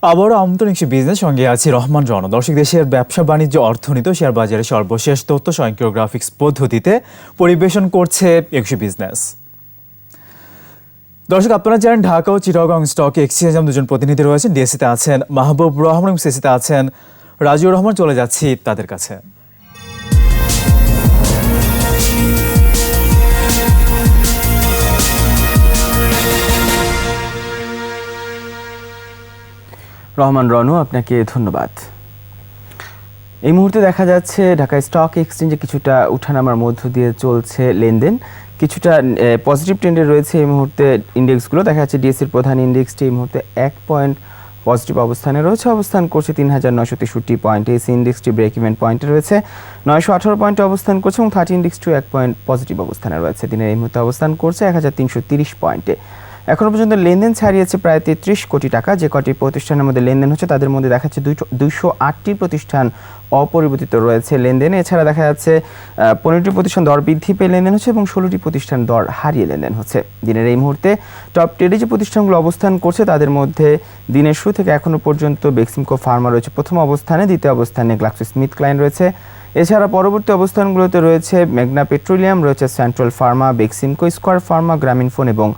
আবারও আমন্ত্রণ একটি বিজনেস সঙ্গে আছি রহমান রণ। দর্শক, দেশের ব্যবসা বাণিজ্য অর্থনীতি শেয়ার বাজারে সর্বশেষ তথ্য স্বয়ংক্রিয় গ্রাফিক্স পদ্ধতিতে পরিবেশন করছে একটি বিজনেস। দর্শক, আপনারা জানেন ঢাকা ও চিটাগং স্টক এক্সচেঞ্জ দুজন প্রতিনিধি রয়েছেন। ডিএসসিতে আছেন মাহবুব রহমান এবং সিসিতে আছেন রাজিউর রহমান। চলে যাচ্ছি তাদের কাছে। রহমান রনু, আপনাকে ধন্যবাদ। এই মুহূর্তে দেখা যাচ্ছে ঢাকা স্টক এক্সচেঞ্জে কিছুটা উঠানামার মধ্য দিয়ে চলছে লেনদেন, কিছুটা পজিটিভ ট্রেন্ডে রয়েছে এই মুহূর্তে ইন্ডেক্সগুলো। দেখা যাচ্ছে ডিএসসির প্রধান ইন্ডেক্সটি এই মুহূর্তে 1 পয়েন্ট পজিটিভ অবস্থানে রয়েছে, অবস্থান করছে 3963 পয়েন্টে। এসি ইন্ডেক্সটি ব্রেক ইভেন পয়েন্টে রয়েছে 918 পয়েন্টে অবস্থান করছে এবং 30 ইন্ডেক্সটিও 1 পয়েন্ট পজিটিভ অবস্থানে রয়েছে। দিনের এই মুহূর্তে অবস্থান করছে 1330 পয়েন্টে। এখনও পর্যন্ত লেনদেন ছাড়িয়েছে প্রায় 33 কোটি টাকা। যে কটি প্রতিষ্ঠানের মধ্যে লেনদেন হচ্ছে তাদের মধ্যে দেখা যাচ্ছে 208টি প্রতিষ্ঠান অপরিবর্তিত রয়েছে লেনদেনে। এছাড়া দেখা যাচ্ছে 15টি প্রতিষ্ঠান দর বৃদ্ধি পেয়ে লেনদেন হচ্ছে এবং 16টি প্রতিষ্ঠান দর হারিয়ে লেনদেন হচ্ছে। দিনের এই মুহূর্তে টপ 10 যে প্রতিষ্ঠানগুলো অবস্থান করছে তাদের মধ্যে দিনের শুরু থেকে এখনও পর্যন্ত বেক্সিমকো ফার্মা রয়েছে প্রথম অবস্থানে, দ্বিতীয় অবস্থানে গ্লাক্সোস্মিথক্লাইন রয়েছে। এছাড়া পরবর্তী অবস্থানগুলোতে রয়েছে মেঘনা পেট্রোলিয়াম, রয়েছে central pharma, Beximco square Pharma, Grameenphone এবং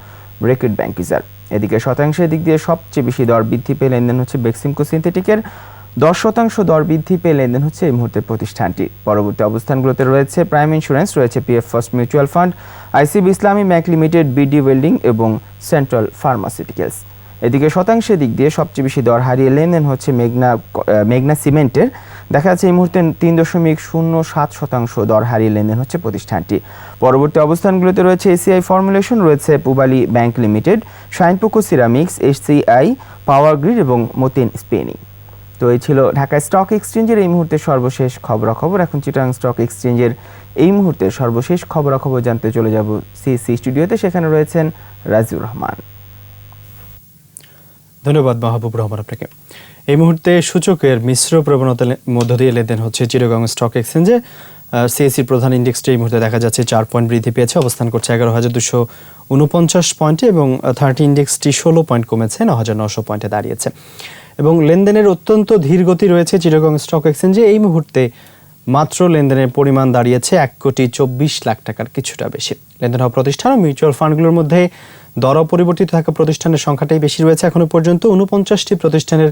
রেকেট ব্যাংকিজার। এদিকে শতাংশের দিক দিয়ে সবচেয়ে বেশি দর বৃদ্ধি পেয়ে লেনদেন হচ্ছে বেক্সিমকো সিনথেটিকের, 10% দর বৃদ্ধি পেয়ে লেনদেন হচ্ছে এই মুহূর্তে প্রতিষ্ঠানটি। পরবর্তী অবস্থানগুলোতে রয়েছে প্রাইম ইন্স্যুরেন্স, রয়েছে PF first mutual fund, ICB ইসলামী ব্যাংক লিমিটেড, বিডি ওয়েল্ডিং এবং সেন্ট্রাল ফার্মাসিউটিক্যালস। এদিকে শতাংশের দিক দিয়ে সবচেয়ে বেশি দর হারিয়ে লেনদেন হচ্ছে মেঘনা সিমেন্টের। দেখা যাচ্ছে এই মুহূর্তে 3.07% দর হারিয়ে লেনদেন হচ্ছে প্রতিষ্ঠানটি। পরবর্তী অবস্থানগুলোতে রয়েছে এসিআই ফর্মুলেশন, রয়েছে পুবালি bank limited, শাইনপোকো ceramics, SCI power grid এবং মতিন স্পেনি। তো এই ছিল ঢাকা স্টক এক্সচেঞ্জের এই মুহূর্তে সর্বশেষ খবরাখবর। এখন চিটাগাং স্টক এক্সচেঞ্জের এই মুহূর্তে সর্বশেষ খবরাখবর জানতে চলে যাব সিসি স্টুডিওতে। সেখানে রয়েছেন রাজিউর রহমান। ধন্যবাদ মাহবুব রহমান আপনাকে। এই মুহূর্তে সূচকের মিশ্র প্রবণতার মধ্য দিয়ে লেনদেন হচ্ছে চিটাগং স্টক এক্সচেঞ্জে। সিএসসি প্রধান ইন্ডেক্সটি এই মুহূর্তে দেখা যাচ্ছে 4 পয়েন্ট বৃদ্ধি পেয়েছে, অবস্থান করছে 11,249 পয়েন্টে এবং 30 ইন্ডেক্সটি 16 পয়েন্ট কমেছে, 9,900 পয়েন্টে দাঁড়িয়েছে এবং লেনদেনের অত্যন্ত ধীর গতি রয়েছে চিটাগং স্টক এক্সচেঞ্জে। এই মুহূর্তে মাত্র লেনদেনের পরিমাণ দাঁড়িয়েছে 1,24,00,000 টাকার কিছুটা বেশি। লেনদেন হওয়া প্রতিষ্ঠান ও মিউচুয়াল ফান্ডগুলোর মধ্যে দর অপরিবর্তিত থাকা প্রতিষ্ঠানের সংখ্যাটাই বেশি রয়েছে। এখনো পর্যন্ত 49টি প্রতিষ্ঠানের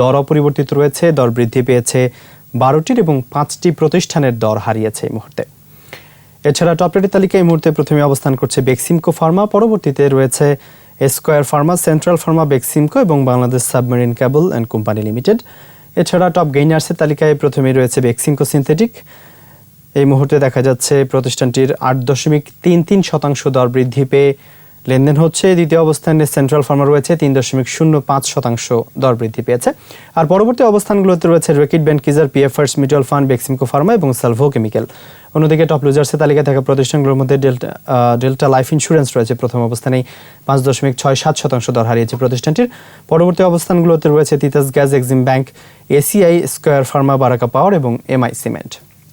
দর অপরিবর্তিত রয়েছে, দর বৃদ্ধি পেয়েছে 12টির এবং 5টি প্রতিষ্ঠানের দর হারিয়েছে এই মুহূর্তে। এছাড়া টপ রেটের তালিকায় এই মুহূর্তে প্রথমে অবস্থান করছে বেক্সিমকো ফার্মা, পরবর্তীতে রয়েছে square pharma, central pharma, Beximco এবং Bangladesh submarine cable and company limited. এছাড়া টপ গেইনার্সের তালিকায় প্রথমে রয়েছে বেক্সিমকো সিনথেটিক। এই মুহূর্তে দেখা যাচ্ছে প্রতিষ্ঠানটির 8.33% দর বৃদ্ধি পেয়ে লেনদেন হচ্ছে। দ্বিতীয় অবস্থানে সেন্ট্রাল ফার্মা রয়েছে 3.05% দর বৃদ্ধি পেয়েছে। আর পরবর্তী অবস্থানগুলোতে রয়েছে Reckitt Benckiser, PF first mutual fund, Beximco pharma এবং সালভো কেমিক্যাল। অন্যদিকে টপ লুজার্সের তালিকায় থাকা প্রতিষ্ঠানগুলোর মধ্যে ডেল্টা লাইফ ইন্স্যুরেন্স রয়েছে প্রথম অবস্থানেই 5.67% দর হারিয়েছে প্রতিষ্ঠানটির। পরবর্তী অবস্থানগুলোতে রয়েছে Titas gas, Exim bank, ACI, square pharma, Baraka power এবং এমআই সিমেন্ট।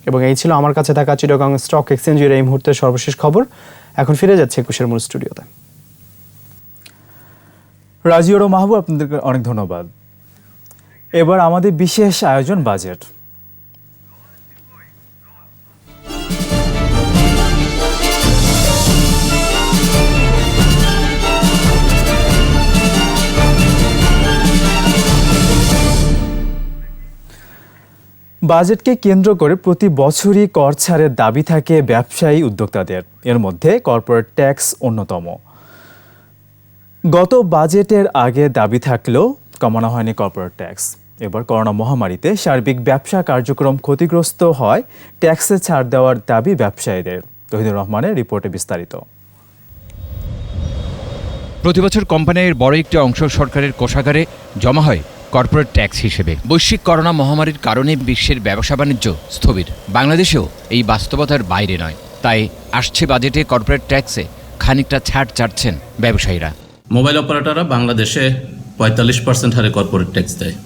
এবং এই ছিল আমার কাছে থাকা চিটাগং স্টক এক্সচেঞ্জের এই মুহূর্তে সর্বশেষ খবর। এখন ফিরে যাচ্ছে 21-এর মূল স্টুডিওতে। রাজিউর ও মাহবুব, আপনাদেরকে অনেক ধন্যবাদ। এবার আমাদের বিশেষ আয়োজন বাজেট। বাজেটকে কেন্দ্র করে প্রতি বছরই কর ছাড়ের দাবি থাকে ব্যবসায়ী উদ্যোক্তাদের। এর মধ্যে কর্পোরেট ট্যাক্স অন্যতম। গত বাজেটের আগে দাবি থাকলেও কমানো হয়নি কর্পোরেট ট্যাক্স। এবার করোনা মহামারীতে সার্বিক ব্যবসা কার্যক্রম ক্ষতিগ্রস্ত হয়, ট্যাক্সে ছাড় দেওয়ার দাবি ব্যবসায়ীদের। তহিদুর রহমানের রিপোর্টে বিস্তারিত। প্রতিবছর কোম্পানির বড় একটি অংশ সরকারের কোষাগারে জমা হয় কর্পোরেট ট্যাক্স হিসেবে। বৈশ্বিক করোনা মহামারীর কারণে বিশ্বের ব্যবসা বাণিজ্য স্থবির। বাংলাদেশেও এই বাস্তবতার বাইরে নয়। তাই আসছে বাজেটে কর্পোরেট ট্যাক্সে খানিকটা ছাড় চাচ্ছেন ব্যবসায়ীরা। মোবাইল অপারেটররা বাংলাদেশে 45% হারে কর্পোরেট ট্যাক্স দেয়,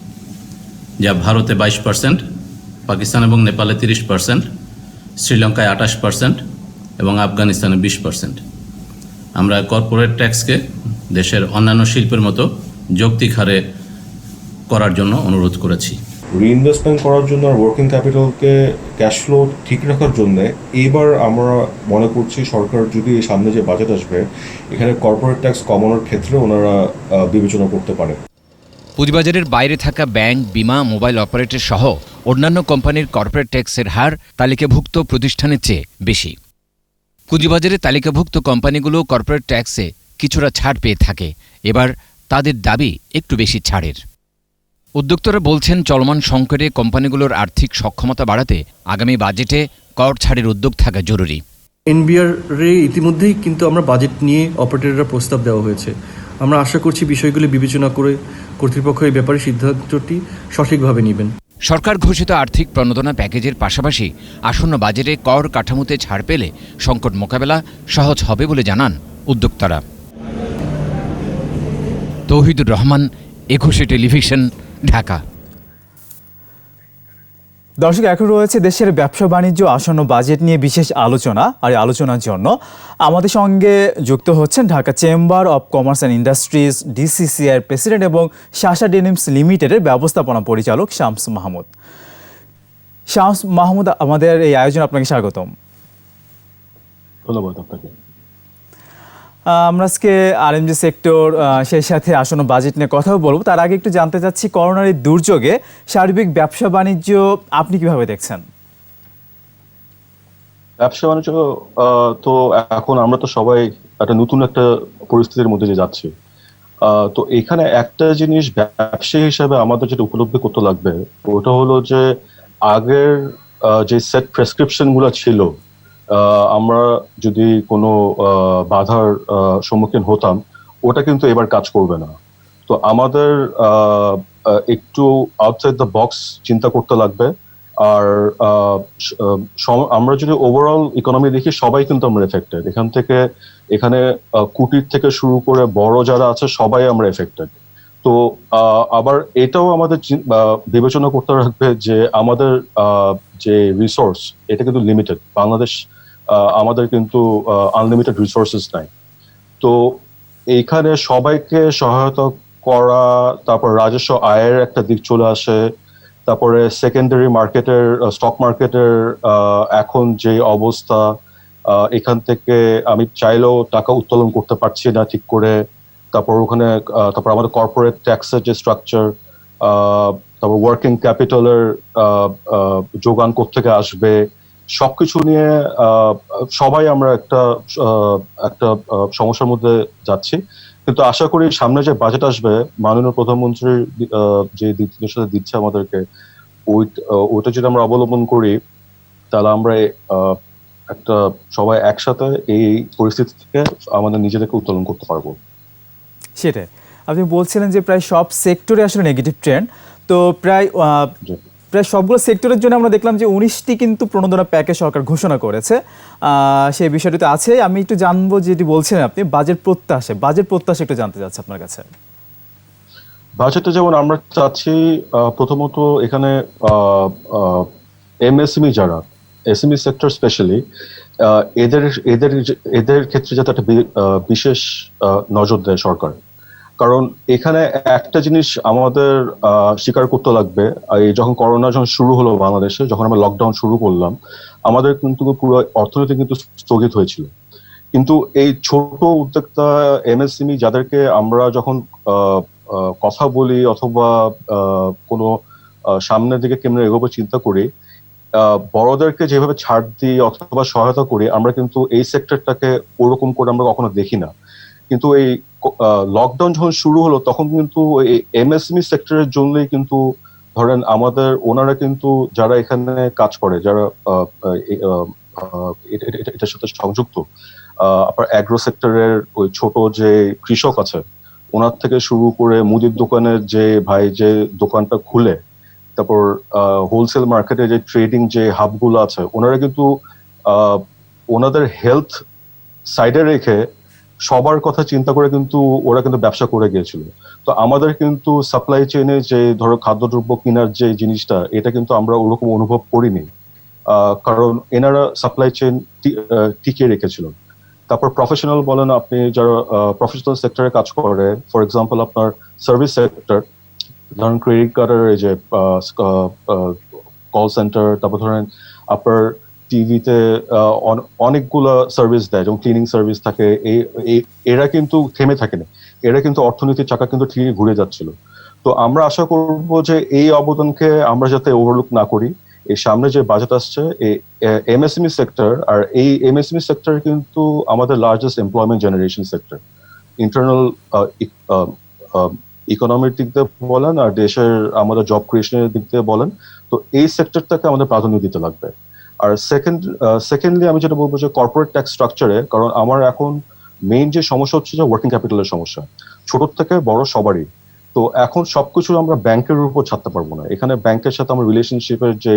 যা ভারতে 22%, পাকিস্তান এবং নেপালে 30%, শ্রীলঙ্কায় 28% এবং আফগানিস্তানে 20%। আমরা কর্পোরেট ট্যাক্সকে দেশের অন্যান্য শিল্পের মতো যৌক্তিক হারে করার জন্য অনুরোধ করেছি। রিইনভেস্টমেন্ট করার জন্য আর ওয়ার্কিং ক্যাপিটালকে ক্যাশ ফ্লো ঠিক রাখার জন্য এইবার আমরা মনে করছি সরকার যদি সামনে যে বাজেট আসবে এখানে কর্পোরেট ট্যাক্স কমানোর ক্ষেত্রে ওনারা বিবেচনা করতে পারে। পুঁজিবাজারের বাইরে থাকা ব্যাংক, বিমা, মোবাইল অপারেটর সহ অন্যান্য কোম্পানির কর্পোরেট ট্যাক্সের হার তালিকাভুক্ত প্রতিষ্ঠানের চেয়ে বেশি। পুঁজিবাজারে তালিকাভুক্ত কোম্পানিগুলো কর্পোরেট ট্যাক্সে কিছুটা ছাড় পেয়ে থাকে। এবার তাদের দাবি একটু বেশি ছাড়ের। উদ্যোক্তারা বলছেন, চলমান সংকটে কোম্পানিগুলোর আর্থিক সক্ষমতা বাড়াতে আগামী বাজেটে কর ছাড়ের উদ্যোগ থাকা জরুরি। এনবিআর-এ ইতিমধ্যেই কিন্তু আমরা বাজেট নিয়ে অপারেটররা প্রস্তাব দেওয়া হয়েছে। আমরা আশা করছি বিষয়গুলি বিবেচনা করে কর্তৃপক্ষ এই ব্যাপারে সিদ্ধান্তটি সঠিকভাবে নেবেন। সরকার ঘোষিত আর্থিক প্রণোদনা প্যাকেজের পাশাপাশি আসন্ন বাজেটে কর কাঠামোতে ছাড় পেলে সংকট মোকাবেলা সহজ হবে বলে জানান উদ্যোক্তারা। তৌহিদুর রহমান, 21 টেলিভিশন, ঢাকা। দর্শক, এখন রয়েছে দেশের ব্যবসা বাণিজ্য আসন্ন বাজেট নিয়ে বিশেষ আলোচনা। আর এই আলোচনার জন্য আমাদের সঙ্গে যুক্ত হচ্ছেন Dhaka chamber of commerce and industries DCCI president এবং শাসা ডেনিমস লিমিটেডের ব্যবস্থাপনা পরিচালক শামস মাহমুদ। শামস মাহমুদ, আমাদের এই আয়োজন আপনাকে স্বাগতম। ধন্যবাদ আপনাকে। আমরা আজকে আরএমজি সেক্টর সেই সাথে আসন্ন বাজেট নিয়ে কথাও বলবো। তার আগে একটু জানতে চাচ্ছি, করোনার এই দুর্যোগে সার্বিক ব্যবসা বাণিজ্য আপনি কিভাবে দেখছেন? ব্যবসা বাণিজ্য তো এখন আমরা তো সবাই নতুন একটা পরিস্থিতির মধ্যে দিয়ে যাচ্ছি। তো এখানে একটা জিনিস ব্যবসায়ী হিসাবে আমাদের যেটা উপলব্ধি করতে লাগবে ওটা হলো যে আগের যে সেট প্রেসক্রিপশন গুলো ছিল, আমরা যদি কোনো বাধার সম্মুখীন হতাম ওটা কিন্তু এবার কাজ করবে না। তো আমাদের একটু আউটসাইড দ্য বক্স চিন্তা করতে লাগবে। আর আমরা যদি ওভারঅল ইকোনমি দেখি, সবাই কিন্তু আমরা এফেক্টেড। এখানে কুটির থেকে শুরু করে বড় যারা আছে সবাই আমরা এফেক্টেড। তো আবার এটাও আমাদের বিবেচনা করতে রাখবে যে আমাদের যে রিসোর্স এটা কিন্তু লিমিটেড। বাংলাদেশ আমাদের কিন্তু আনলিমিটেড রিসোর্সেস নাই। তো এইখানে সবাইকে সহায়তা করা, তারপর রাজস্ব আয়ের একটা দিক চলে আসে, তারপরে সেকেন্ডারি মার্কেটের, স্টক মার্কেটের এখন যে অবস্থা, এখান থেকে আমি চাইলেও টাকা উত্তোলন করতে পারছি না ঠিক করে। তারপর আমাদের কর্পোরেট ট্যাক্সের যে স্ট্রাকচার, তারপর ওয়ার্কিং ক্যাপিটালের যোগান কোত্থেকে আসবে, সবকিছু নিয়ে সবাই আমরা একটা সমস্যার মধ্যে যাচ্ছি। কিন্তু আশা করি সামনে যে বাজেট আসবে, মাননীয় প্রধানমন্ত্রীর যে দিক নির্দেশনা দিচ্ছে আমাদেরকে, ওইটা যদি আমরা অবলম্বন করি তাহলে আমরা একটা সবাই একসাথে এই পরিস্থিতি থেকে আমাদের নিজেদেরকে উত্তোলন করতে পারবো। সেটাই আপনি বলছিলেন যে প্রায় সব সেক্টরে আসলে নেগেটিভ ট্রেন্ড। তো প্রায় সবগুলো সেক্টরের জন্য আমরা দেখলাম যে 19টি কিন্তু প্রণোদনা প্যাকেজ সরকার ঘোষণা করেছে। সেই বিষয়টি তো আছে। আমি একটু জানবো, যেটি বলছিলেন আপনি বাজেট প্রত্যাশা একটু জানতে চাচ্ছি আপনার কাছে। বাজেটে যেমন আমরা চাচ্ছি, প্রথমত এখানে এমএসএমই যারা এসএমই সেক্টর স্পেশালি এদের ক্ষেত্রে যাতে একটা বিশেষ নজর দেয় সরকার। কারণ এখানে একটা জিনিস আমাদের স্বীকার করতে লাগবে, যখন করোনা শুরু হলো বাংলাদেশে, যখন আমরা লকডাউন শুরু করলাম, আমাদের কিন্তু পুরো অর্থনীতি কিন্তু স্থগিত হয়েছিল। কিন্তু এই ছোট উদ্যোক্তা এমএসএমই যাদেরকে আমরা যখন কথা বলি অথবা কোনো সামনের দিকে কেমন এগোবো চিন্তা করি, বড়দেরকে যেভাবে ছাড় দিই অথবা সহায়তা করি, আমরা কিন্তু এই সেক্টরটাকে ওরকম করে আমরা কখনো দেখি না। কিন্তু এই লকডাউন যখন শুরু হলো তখন কিন্তু এই এমএসএমই সেক্টরের জন্যই কিন্তু ধরেন আমাদের ওনারা কিন্তু যারা এখানে কাজ করে, যারা এটার সাথে সংযুক্ত, আপনার অ্যাগ্রো সেক্টরের ওই ছোট যে কৃষক আছে ওনার থেকে শুরু করে মুদির দোকানের যে ভাই যে দোকানটা খুলে, তারপর হোলসেল মার্কেটে যে ট্রেডিং যে হাবগুলো আছে, ওনারা কিন্তু ওনাদের হেলথ সাইডে রেখে সবার কথা চিন্তা করে কিন্তু ওরা কিন্তু ব্যবসা করে গিয়েছিল। তো আমাদের কিন্তু সাপ্লাই চেইনে যে ধরো খাদ্যদ্রব্য কেনার যে জিনিসটা, এটা কিন্তু আমরা ওরকম অনুভব করিনি, কারণ এনারা সাপ্লাই চেইন টিকিয়ে রেখেছিল। তারপর প্রফেশনাল বলেন, আপনি যারা প্রফেশনাল সেক্টরে কাজ করে, ফর এক্সাম্পল আপনার সার্ভিস সেক্টর, ধরেন ক্রেডিট কার্ডের এই যে কল সেন্টার, তারপর ধরেন আপনার টিভিতে অনেকগুলো সার্ভিস দেয়, যেমন ক্লিনিং সার্ভিস থাকে। এরা কিন্তু থেমে থাকে না, এরা কিন্তু অর্থনীতির চাকা কিন্তু ঠিকই ঘুরে যাচ্ছিল। তো আমরা আশা করব যে এই অবদানকে আমরা যাতে ওভারলুক না করি। এই সামনে যে বাজেট আসছে, এই এমএসএমই সেক্টর, আর এই এমএসএমই সেক্টর কিন্তু আমাদের largest employment generation sector. Internal ইকোনমির দিক দিয়ে বলেন আর দেশের আমাদের জব ক্রিয়েশনের দিক দিয়ে বলেন, তো এই সেক্টরটাকে আমাদের প্রাধান্য দিতে লাগবে। আর সেকেন্ডলি আমি যেটা বলবো যে কর্পোরেট ট্যাক্স স্ট্রাকচারে, কারণ আমার এখন মেইন যে সমস্যা হচ্ছে যে ওয়ার্কিং ক্যাপিটালের সমস্যা, ছোট থেকে বড় সবারই। তো এখন সবকিছু আমরা ব্যাংকের উপর ছাড়তে পারবো না। এখানে ব্যাংকের সাথে আমার রিলেশনশিপের যে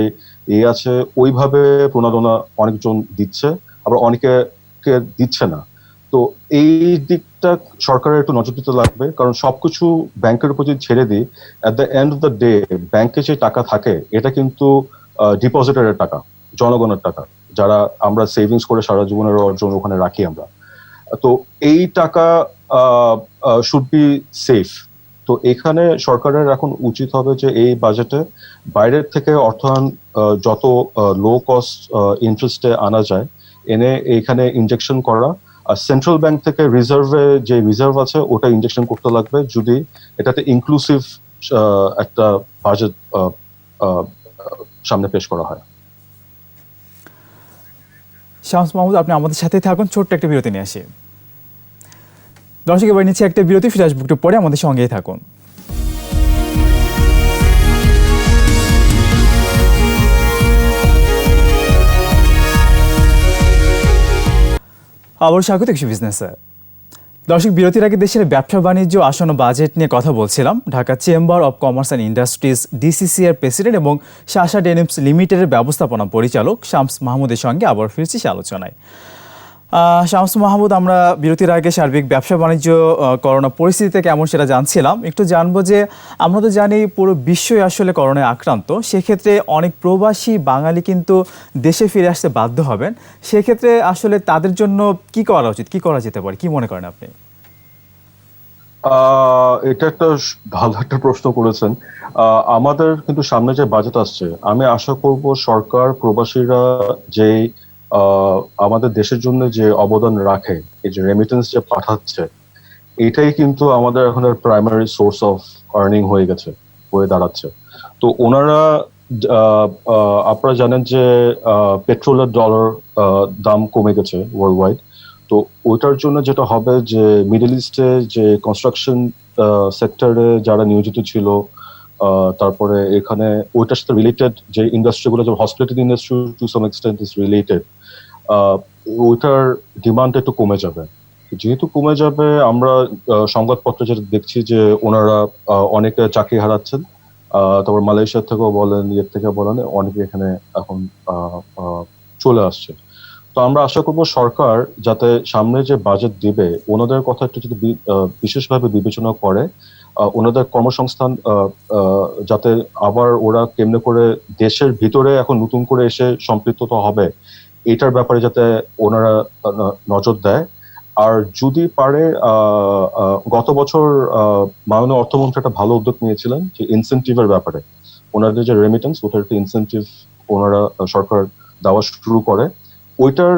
আছে, ওইভাবে প্রণোদনা অনেকজন দিচ্ছে, আবার অনেকে দিচ্ছে না। তো এই দিকটা সরকারের একটু নজর দিতে লাগবে, কারণ সবকিছু ব্যাংকের উপর যদি ছেড়ে দিই, at the end of the day ব্যাংকে যে টাকা থাকে এটা কিন্তু ডিপোজিটারের টাকা, জনগণের টাকা, যারা আমরা সেভিংস করে সারা জীবনের অর্জন ওখানে রাখি আমরা। তো এই টাকা শুড বি সেফ। তো এখানে সরকারের এখন উচিত হবে যে এই বাজেটে বাইরের থেকে অর্থায়ন যত লো কস্ট ইন্টারেস্টে আনা যায় এনে এখানে ইনজেকশন করা, আর সেন্ট্রাল ব্যাংক থেকে রিজার্ভে যে রিজার্ভ আছে ওটা ইনজেকশন করতে লাগবে, যদি এটাতে ইনক্লুসিভ একটা বাজেট সামনে পেশ করা হয়। শামস মাহমুদ, আপনি আমাদের সাথেই থাকুন, ছোট্ট একটা বিরতি নিয়ে আসি। দর্শক, এবার নিচ্ছে একটা বিরতি, ফিরে আসবো একটু পরে, আমাদের সঙ্গেই থাকুন। আবার স্বাগত কৃষি বিজনেসে। দর্শক, বিরতির আগে দেশের ব্যবসা বাণিজ্য আসন্ন বাজেট নিয়ে কথা বলছিলাম। Dhaka chamber of commerce and industries DCCR president এবং শাসা ডেনিমস লিমিটেডের ব্যবস্থাপনা পরিচালক শামস মাহমুদের সঙ্গে আবার ফিরছি সে আলোচনায়। শামস মাহমুদ, আমরা বিরতির আগে সার্বিক ব্যবসা বাণিজ্য করোনা পরিস্থিতিতে কেমন সেটা জানছিলাম। একটু জানবো যে আমরা তো জানি পুরো বিশ্বই আসলে করোনায় আক্রান্ত, সেক্ষেত্রে অনেক প্রবাসী বাঙালি কিন্তু দেশে ফিরে আসতে বাধ্য হবেন। সেক্ষেত্রে আসলে তাদের জন্য কি করা উচিত, কি করা যেতে পারে, কি মনে করেন আপনি? এটা একটা ভালো একটা প্রশ্ন করেছেন। আমাদের কিন্তু সামনে যে বাজেট আসছে, আমি আশা করব সরকার প্রবাসীরা যে আমাদের দেশের জন্য যে অবদান রাখে, এই যে রেমিটেন্স যে পাঠাচ্ছে, এটাই কিন্তু আমাদের এখন প্রাইমারি সোর্স অফ আর্নিং হয়ে দাঁড়াচ্ছে। তো ওনারা আপনারা জানেন যে পেট্রোলের ডলার দাম কমে গেছে ওয়ার্ল্ড ওয়াইড। তো ওইটার জন্য যেটা হবে যে মিডল ইস্টে যে কনস্ট্রাকশন সেক্টরে যারা নিয়োজিত ছিল, তারপরে এখানে ওইটার সাথে রিলেটেড যে ইন্ডাস্ট্রিগুলো, যেমন hospitality industry to some extent is related, ওইটার ডিমান্ড একটু কমে যাবে। যেহেতু কমে যাবে, আমরা সংবাদপত্রে যেটা দেখছি যে ওনারা অনেকে চাকরি হারাচ্ছেন। তারপর মালয়েশিয়া থেকেও বলেন, ইয়ের থেকে বলেন, অনেকে এখানে এখন চলে আসছে। তো আমরা আশা করব সরকার যাতে সামনে যে বাজেট দিবে ওনাদের কথা একটু যদি বিশেষভাবে বিবেচনা করে, ওনাদের কর্মসংস্থান যাতে আবার ওরা কেমনে করে দেশের ভিতরে এখন নতুন করে এসে সম্পৃক্ত হবে, এটার ব্যাপারে যাতে ওনারা নজর দেয়। আর যদি পারে, গত বছর মাননীয় অর্থমন্ত্রী একটা ভালো উদ্যোগ নিয়েছিলেন যে ইনসেন্টিভের ব্যাপারে, ওনাদের যে রেমিটেন্স ওটার একটা ইনসেন্টিভ ওনারা সরকার দেওয়া শুরু করে, ওইটার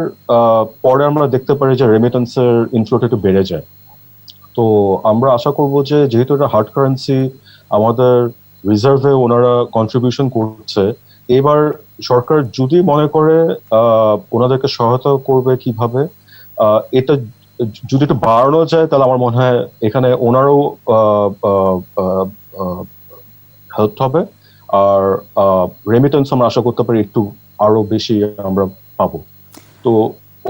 পরে আমরা দেখতে পারি যে রেমিটেন্সের ইনফ্লোটা একটু বেড়ে যায়। তো আমরা আশা করব যে যেহেতু এটা হার্ড কারেন্সি, আমাদের রিজার্ভে ওনারা কন্ট্রিবিউশন করছে, এবার সরকার যদি মনে করে ওনাদেরকে সহায়তা করবে কিভাবে, এটা যদি একটু বাড়ানো যায়, তাহলে আমার মনে হয় এখানে ওনারও হেল্প হবে। আর রেমিটেন্স আমরা আশা করতে পারি একটু আরো বেশি আমরা পাবো। তো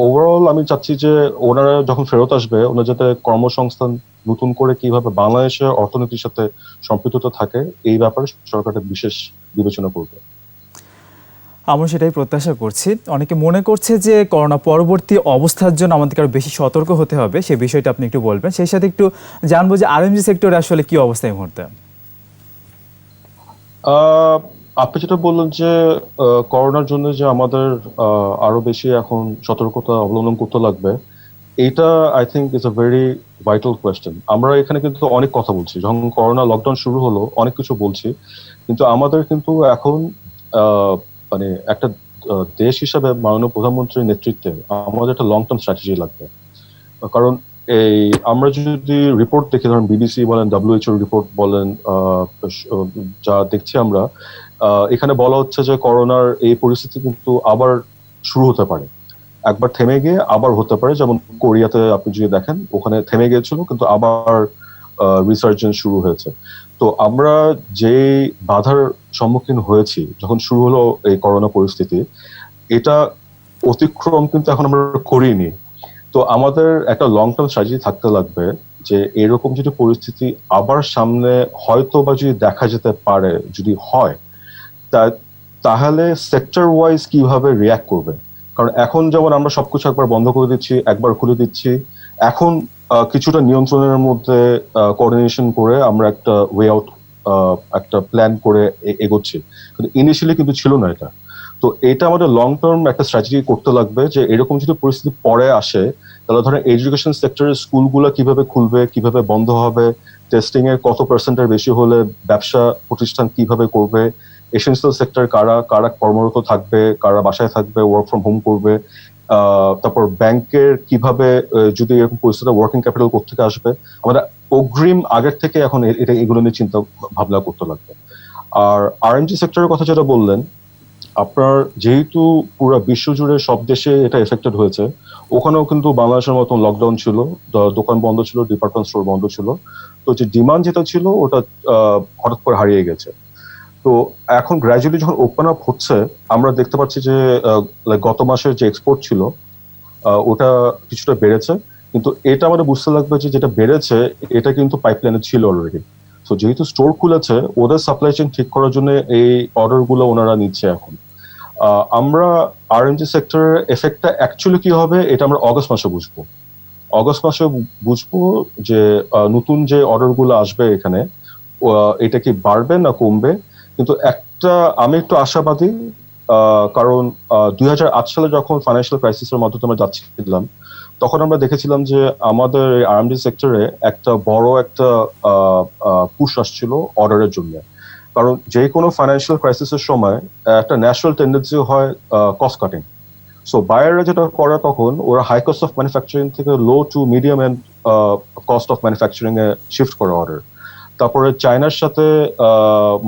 ওভারঅল আমি চাচ্ছি যে ওনারা যখন ফেরত আসবে, ওনারা যাতে কর্মসংস্থান নতুন করে কিভাবে বাংলাদেশের অর্থনীতির সাথে সম্পৃক্ত থাকে, এই ব্যাপারে সরকারের বিশেষ বিবেচনা করবে। আমরা সেটাই প্রত্যাশা করছি। অনেকে মনে করছে যে করোনা পরবর্তী অবস্থার জন্য আমাদেরকে আরো বেশি সতর্ক হতে হবে, সেই বিষয়টা আপনি একটু বলবেন। সেই সাথে একটু জানবো যে আরএমজি সেক্টরে আসলে কি অবস্থা এই মুহূর্তে? আপনি যেটা বললেন যে করোনার জন্য যে আমাদের আরো বেশি এখন সতর্কতা অবলম্বন করতে লাগবে, এটা I think is a very vital question. আমরা এখানে কিন্তু অনেক কথা বলছি, যখন করোনা লকডাউন শুরু হলো অনেক কিছু বলছি, কিন্তু আমাদের কিন্তু এখন মানে একটা দেশ হিসাবে মাননীয় প্রধানমন্ত্রীর নেতৃত্বে আমাদের একটা লং টার্ম স্ট্র্যাটেজি লাগবে। কারণ এই আমরা যদি রিপোর্ট দেখি, ধরুন বিবিসি বলেন, WHO রিপোর্ট বলেন, যা দেখছি আমরা, এখানে বলা হচ্ছে যে করোনার এই পরিস্থিতি কিন্তু আবার শুরু হতে পারে, একবার থেমে গিয়ে আবার হতে পারে। যেমন কোরিয়াতে আপনি যদি দেখেন, ওখানে থেমে গিয়েছিল কিন্তু আবার রিসার্জেন্স শুরু হয়েছে। তো আমরা যে বাধার সম্মুখীন হয়েছি যখন শুরু হলো এই করোনা পরিস্থিতি, এটা অতিক্রম কিন্তু এখন আমরা করিনি। তো আমাদের একটা লং টার্ম স্ট্র্যাটেজি থাকতে লাগবে যে এরকম যদি পরিস্থিতি আবার সামনে হয়তো বা যদি দেখা যেতে পারে, যদি হয়, তাহলে সেক্টর ওয়াইজ কিভাবে রিয়াক্ট করবে। কারণ এখন যেমন আমরা সবকিছু একবার বন্ধ করে দিচ্ছি, একবার খুলে দিচ্ছি, এখন কিছুটা নিয়ন্ত্রণের মধ্যে কোঅর্ডিনেশন করে আমরা একটা ওয়ে আউট, একটা প্ল্যান করে এগোচ্ছি, কিন্তু ইনিশিয়ালি কিন্তু ছিল না এটা। তো এটা আমাদের লং টার্ম একটা স্ট্র্যাটেজি করতে লাগবে যে এরকম যদি পরিস্থিতি পরে আসে, তাহলে ধরেন এডুকেশন সেক্টরের স্কুলগুলো কিভাবে খুলবে, কিভাবে বন্ধ হবে, টেস্টিং এর কত পার্সেন্টের বেশি হলে ব্যবসা প্রতিষ্ঠান কিভাবে করবে, এসেন্সিয়াল সেক্টর কারা কারা কর্মরত থাকবে, কারা বাসায় থাকবে, ওয়ার্ক ফ্রম হোম করবে, তারপর ব্যাংকের কিভাবে যদি এরকম পরিস্থিতি ওয়ার্কিং ক্যাপিটাল কোথেকে আসবে, আমাদের অগ্রিম আগের থেকে এখন এটা এগুলো নিয়ে চিন্তা ভাবনা করতে লাগবে। আর আরএমজি সেক্টরের কথা যেটা বললেন, আপনার যেহেতু পুরো বিশ্ব জুড়ে সব দেশে এটা এফেক্টেড হয়েছে, ওখানেও কিন্তু বাংলাদেশের মতন লকডাউন ছিল, দোকান বন্ধ ছিল, ডিপার্টমেন্ট স্টোর বন্ধ ছিল। তো যে ডিমান্ড যেটা ছিল ওটা হঠাৎ করে হারিয়ে গেছে। তো এখন গ্র্যাজুয়ালি যখন ওপেন আপ হচ্ছে, আমরা দেখতে পাচ্ছি যে গত মাসের যে এক্সপোর্ট ছিল ওটা কিছুটা বেড়েছে, কিন্তু এটা আমাদের বুঝতে লাগবে যে যেটা বেড়েছে এটা কিন্তু পাইপলাইনে ছিল অলরেডি। তো যেহেতু স্টোর খুলেছে, ওদের সাপ্লাই চেইন ঠিক করার জন্য এই অর্ডার গুলো ওনারা নিচ্ছে এখন। আমরা আরএমজি সেক্টরের এফেক্টটা অ্যাকচুয়ালি কি হবে এটা আমরা অগস্ট মাসে বুঝবো। অগস্ট মাসে বুঝবো যে নতুন যে অর্ডার গুলো আসবে এখানে, এটা কি বাড়বে না কমবে। কিন্তু একটা আমি একটু আশাবাদী, কারণ 2008 সালে যখন ফাইন্যান্সিয়াল ক্রাইসিসের মধ্যে আমরা যাচ্ছিলাম, তখন আমরা দেখেছিলাম যে আমাদের আরএমডি সেক্টরে একটা বড় একটা পুশ আসছিল অর্ডারের জন্য। কারণ যে কোনো ফাইন্যান্সিয়াল ক্রাইসিসের সময় একটা ন্যাচারাল টেন্ডেন্সি হয় কস্ট কাটিং। সো বায়াররা যেটা করে তখন ওরা হাই কস্ট অফ ম্যানুফ্যাকচারিং থেকে low to medium and cost of manufacturing এ শিফট করে অর্ডার। তারপরে চায়নার সাথে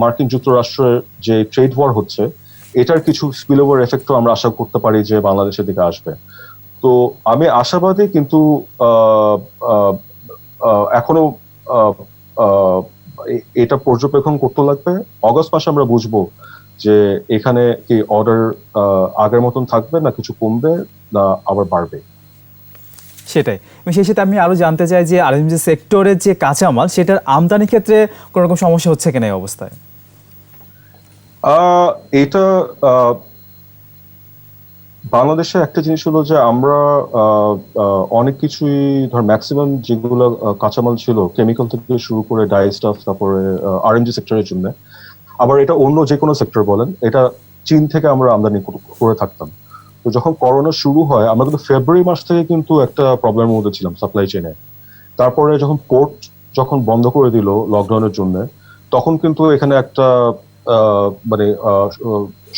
মার্কিন যুক্তরাষ্ট্রের যে ট্রেড ওয়ার হচ্ছে, এটার কিছু স্পিল ওভার এফেক্টও আমরা আশা করতে পারি যে বাংলাদেশের দিকে আসবে। তো আমি আশাবাদী, কিন্তু এখনো এটা পর্যবেক্ষণ করতে লাগবে। অগস্ট মাসে আমরা বুঝবো যে এখানে কি অর্ডার আগের মতন থাকবে না কিছু কমবে না আবার বাড়বে। সেটাই। এবং সেই সাথে আমি আরো জানতে চাই যে আরএমজি সেক্টরের যে কাঁচামাল সেটার আমদানির ক্ষেত্রে কোনো রকম সমস্যা হচ্ছে কিনা এই অবস্থায়? এটা বাংলাদেশে একটা জিনিস হলো যে আমরা অনেক কিছুই ধর ম্যাক্সিমাম যেগুলো কাঁচামাল ছিল, কেমিক্যাল থেকে শুরু করে ডাই স্টাফ, তারপরে আরএমজি সেক্টরের জন্য, আবার এটা অন্য যে কোনো সেক্টর বলেন, এটা চীন থেকে আমরা আমদানি করে থাকতাম। তো যখন করোনা শুরু হয়, আমরা কিন্তু ফেব্রুয়ারি মাস থেকে কিন্তু একটা প্রবলেমের মধ্যে ছিলাম সাপ্লাই চেইনে। তারপরে যখন পোর্ট যখন বন্ধ করে দিল লকডাউনের জন্য, তখন কিন্তু এখানে একটা মানে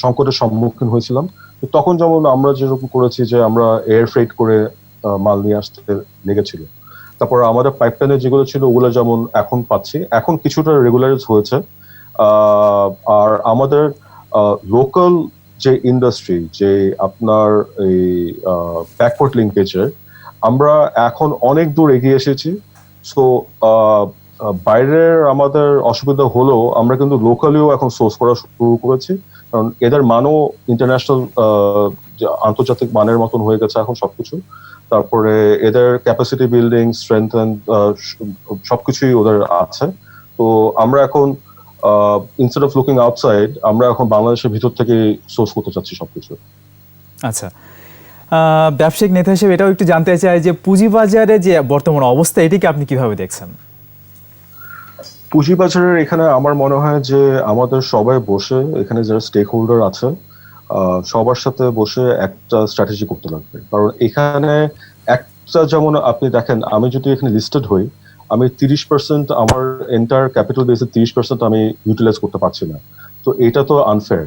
সংকটের সম্মুখীন হয়েছিলাম। তো তখন যেমন আমরা যেরকম করেছি যে আমরা এয়ার ফ্রেট করে মাল নিয়ে আসতে লেগেছিল। তারপর আমাদের পাইপলাইনে যেগুলো ছিল ওগুলো যেমন এখন পাচ্ছি, এখন কিছুটা রেগুলারাইজ হয়েছে। আর আমাদের লোকাল যে ইন্ডাস্ট্রি, যে আপনার এই ব্যাকওয়ার্ড লিঙ্কেজের, আমরা এখন অনেক দূর এগিয়ে এসেছি। সো বাইরের আমাদের অসুবিধা হলেও আমরা কিন্তু লোকালিও এখন সোর্স করা শুরু করেছি, কারণ এদের মানও ইন্টারন্যাশনাল আন্তর্জাতিক মানের মতন হয়ে গেছে এখন সবকিছু। তারপরে এদের ক্যাপাসিটি বিল্ডিং, স্ট্রেংথ সবকিছুই ওদের আছে। তো আমরা এখন ইনস্টেড অফ লুকিং আউটসাইড, আমরা এখন বাংলাদেশের ভিতর থেকে সোর্স করতে চাচ্ছি সবকিছু। আচ্ছা, ব্যবসায়িক নেতা হিসেবে এটাও একটু জানতে চাই যে পুঁজিবাজারে যে বর্তমান অবস্থা, এটিকে আপনি কিভাবে দেখছেন? পুঁজিবাজারের এখানে আমার মনে হয় যে আমাদের সবাই বসে, এখানে যারা স্টেক হোল্ডার আছে সবার সাথে বসে একটা স্ট্র্যাটেজি করতে লাগবে। কারণ এখানে গ্রোথটা যেমন আপনি দেখেন, আমি যদি এখানে লিস্টেড হই, আমি 30% আমার এন্টার ক্যাপিটাল বেসে 30% আমি ইউটিলাইজ করতে পারছি না। তো এটা তো আনফেয়ার।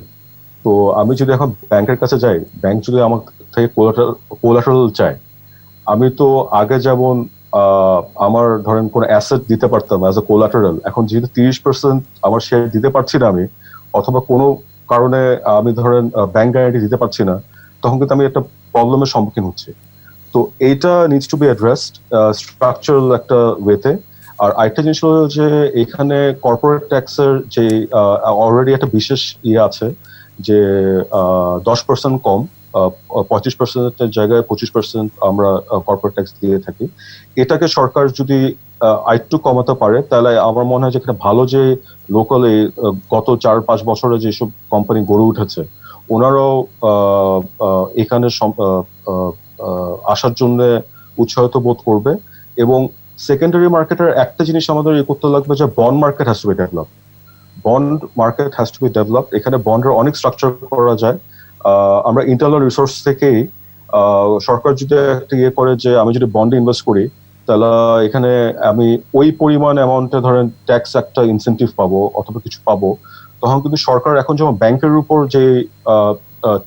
তো আমি যদি এখন ব্যাংকের কাছে যাই, ব্যাংক যদি আমার থেকে কোলাটারাল চায়, আমি তো আগে যেমন আমার ধরেন কোন অ্যাসেট দিতে পারতাম অ্যাজ এ কোলাটারাল, এখন যেহেতু 30% আমার শেয়ার দিতে পারছি না আমি, অথবা কোনো কারণে আমি ধরেন ব্যাংক গ্যারান্টি দিতে পারছি না, তখন কিন্তু আমি একটা প্রবলেমের সম্মুখীন হচ্ছি। তো এইটা needs to B addressed structural একটা ওয়েতে। আর আরেকটা জিনিস হলো যে এখানে কর্পোরেট ট্যাক্সের যে অলরেডি একটা বিশেষ ইয়ে আছে যে 10% কম, 25%-এর জায়গায় 25% আমরা কর্পোরেট ট্যাক্স দিয়ে থাকি। এটাকে সরকার যদি আরেকটু কমাতে পারে, তাহলে আমার মনে হয় যে এখানে ভালো যে লোকালি গত 4-5 বছরে যেসব কোম্পানি গড়ে উঠেছে, ওনারাও এখানে আসার জন্য উৎসাহিত বোধ করবে। এবং সেকেন্ডারি মার্কেটের একটা জিনিস আমাদের করতে লাগবে যে bond market has to B develop. Bond market has to B develop. এখানে বন্ডের অনেক স্ট্রাকচার করা যায়। আমরা ইন্টারনাল রিসোর্স থেকেই সরকার যদি একটা ইয়ে করে যে আমি যদি বন্ডে ইনভেস্ট করি, তাহলে এখানে আমি ওই পরিমাণ অ্যামাউন্টে ধরেন ট্যাক্স একটা ইনসেন্টিভ পাবো অথবা কিছু পাবো, তখন কিন্তু সরকার এখন যেমন ব্যাংকের উপর যে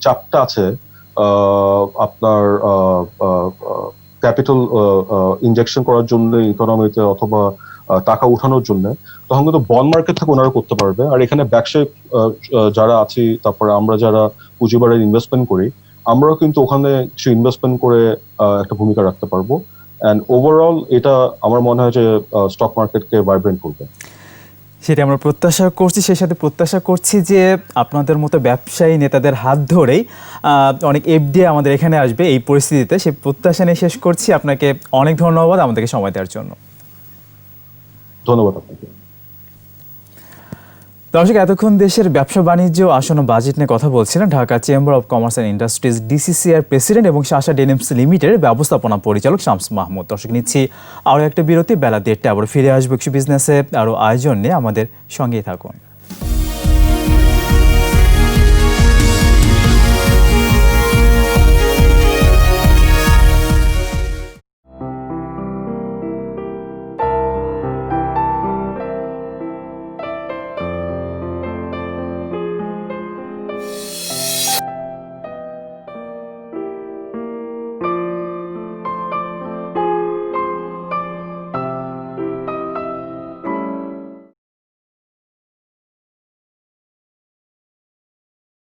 চাপটা আছে আপনার ক্যাপিটাল ইনজেকশন করার জন্য ইকোনমিতে অথবা টাকা উঠানোর জন্য, তখন কিন্তু বন্ড মার্কেট থেকে ওনারা করতে পারবে। আর এখানে ব্যবসায়িক যারা আছি, তারপরে আমরা যারা পুঁজিবাড়ির ইনভেস্টমেন্ট করি, আমরাও কিন্তু ওখানে কিছু ইনভেস্টমেন্ট করে একটা ভূমিকা রাখতে পারবো। অ্যান্ড ওভারঅল এটা আমার মনে হয় যে স্টক মার্কেটকে ভাইব্রেন্ট করবে। সেটা আমরা প্রত্যাশা করছি। সেই সাথে প্রত্যাশা করছি যে আপনাদের মতো ব্যবসায়ী নেতাদের হাত ধরেই অনেক এফডিআই আমাদের এখানে আসবে এই পরিস্থিতিতে। সেই প্রত্যাশা নিয়ে শেষ করছি। আপনাকে অনেক ধন্যবাদ আমাদেরকে সময় দেওয়ার জন্য। ধন্যবাদ আপনাকে। দর্শক, এতক্ষণ দেশের ব্যবসা বাণিজ্য আসন্ন বাজেট নিয়ে কথা বলছিলেন Dhaka chamber of commerce and industries DCCR president এবং শাসা ডেনিমস লিমিটেডের ব্যবস্থাপনা পরিচালক শামস মাহমুদ। দর্শক, নিচ্ছি আরও একটা বিরতি। বেলা 1:30 আবার ফিরে আসবো কিছু বিজনেসে আরও আয়োজন নিয়ে। আমাদের সঙ্গেই থাকুন।